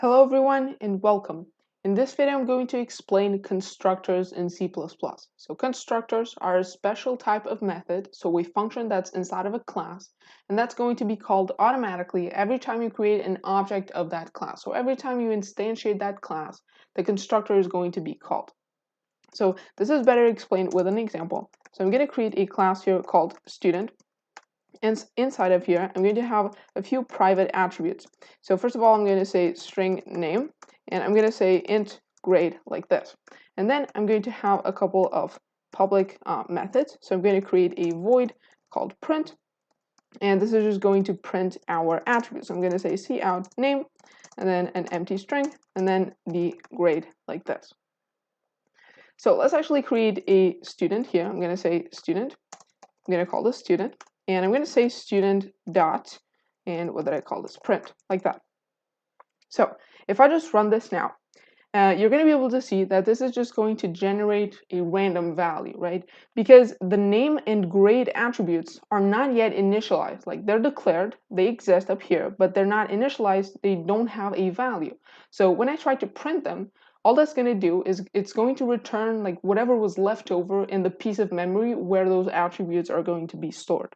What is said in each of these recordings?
Hello everyone and welcome. In this video I'm going to explain constructors in C++. So constructors are a special type of method, so a function that's inside of a class, and that's going to be called automatically every time you create an object of that class. So every time you instantiate that class, the constructor is going to be called. So this is better explained with an example. So I'm going to create a class here called student. And inside of here, I'm going to have a few private attributes. So first of all, I'm going to say string name, and I'm going to say int grade like this. And then I'm going to have a couple of public methods. So I'm going to create a void called print, and this is just going to print our attributes. So I'm going to say cout name, and then an empty string, and then the grade like this. So let's actually create a student here. I'm going to say student. I'm going to call this student. And I'm going to say student dot, and what did I call this? Print, like that. So if I just run this now, you're going to be able to see that this is just going to generate a random value, right? Because the name and grade attributes are not yet initialized. Like they're declared, they exist up here, but they're not initialized, they don't have a value. So when I try to print them, all that's going to do is it's going to return like whatever was left over in the piece of memory where those attributes are going to be stored.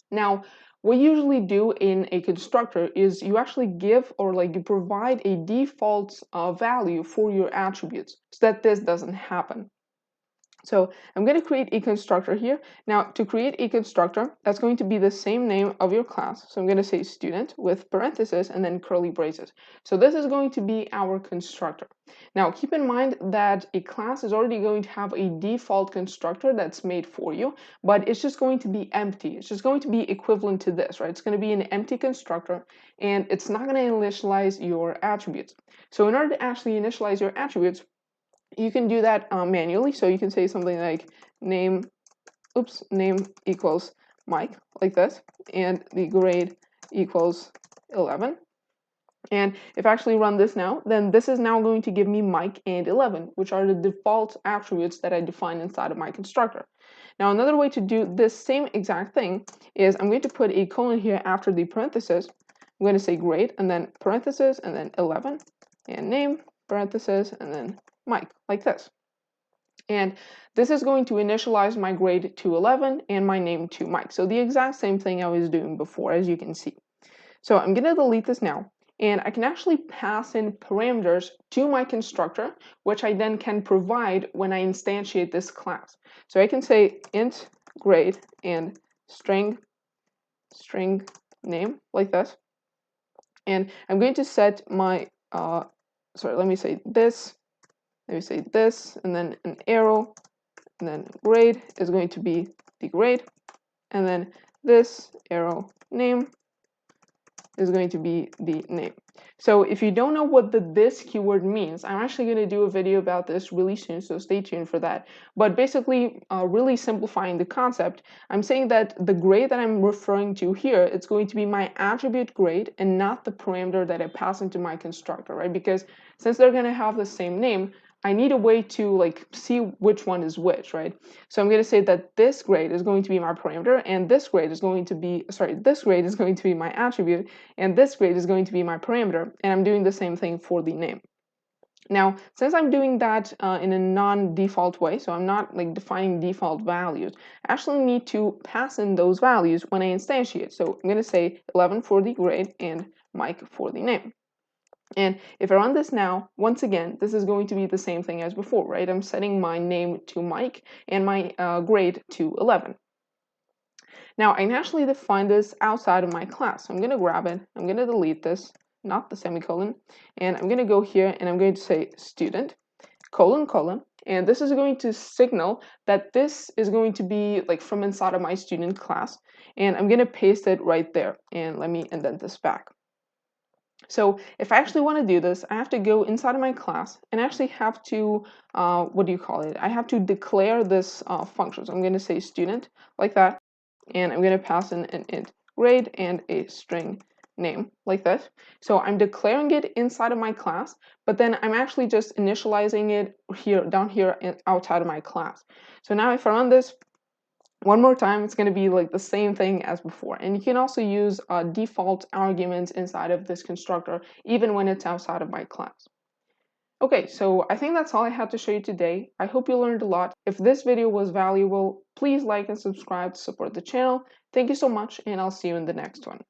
Now, what you usually do in a constructor is you actually give or like you provide a default value for your attributes so that this doesn't happen. So I'm going to create a constructor here. Now, to create a constructor, that's going to be the same name of your class. So I'm going to say student with parentheses and then curly braces. So this is going to be our constructor. Now, keep in mind that a class is already going to have a default constructor that's made for you, but it's just going to be empty. It's just going to be equivalent to this, right? It's going to be an empty constructor, and it's not going to initialize your attributes. So in order to actually initialize your attributes, you can do that manually. So you can say something like name equals Mike, like this, and the grade equals 11. And if I actually run this now, then this is now going to give me Mike and 11, which are the default attributes that I define inside of my constructor. Now, another way to do this same exact thing is I'm going to put a colon here after the parentheses. I'm going to say grade, and then parentheses, and then 11, and name, parentheses, and then Mike, like this. And this is going to initialize my grade to 11 and my name to Mike. So the exact same thing I was doing before, as you can see. So I'm going to delete this now. And I can actually pass in parameters to my constructor, which I then can provide when I instantiate this class. So I can say int grade and string name, like this. And I'm going to set my, let me say this, and then an arrow, and then grade is going to be the grade, and then this arrow name is going to be the name. So if you don't know what the this keyword means, I'm actually going to do a video about this really soon, so stay tuned for that. But basically, really simplifying the concept, I'm saying that the grade that I'm referring to here, it's going to be my attribute grade and not the parameter that I pass into my constructor, right? Because since they're going to have the same name, I need a way to like see which one is which, right? So I'm going to say that this grade is going to be my parameter, and this grade is going to be, this grade is going to be my attribute, and this grade is going to be my parameter, and I'm doing the same thing for the name. Now, since I'm doing that in a non-default way, so I'm not like defining default values, I actually need to pass in those values when I instantiate. So I'm going to say 11 for the grade and Mike for the name. And if I run this now, once again, this is going to be the same thing as before, right? I'm setting my name to Mike and my grade to 11. Now, I can actually define this outside of my class. So I'm going to grab it. I'm going to delete this, not the semicolon. And I'm going to go here and I'm going to say student, colon. And this is going to signal that this is going to be like from inside of my student class. And I'm going to paste it right there. And let me indent this back. So if I actually want to do this, I have to go inside of my class and actually have to, I have to declare this function. So I'm going to say student like that, and I'm going to pass in an int grade and a string name like this. So I'm declaring it inside of my class, but then I'm actually just initializing it here, down here, and outside of my class. So now if I run this, One more time, it's going to be like the same thing as before. And you can also use default arguments inside of this constructor, even when it's outside of my class. Okay, so I think that's all I had to show you today. I hope you learned a lot. If this video was valuable, please like and subscribe to support the channel. Thank you so much, and I'll see you in the next one.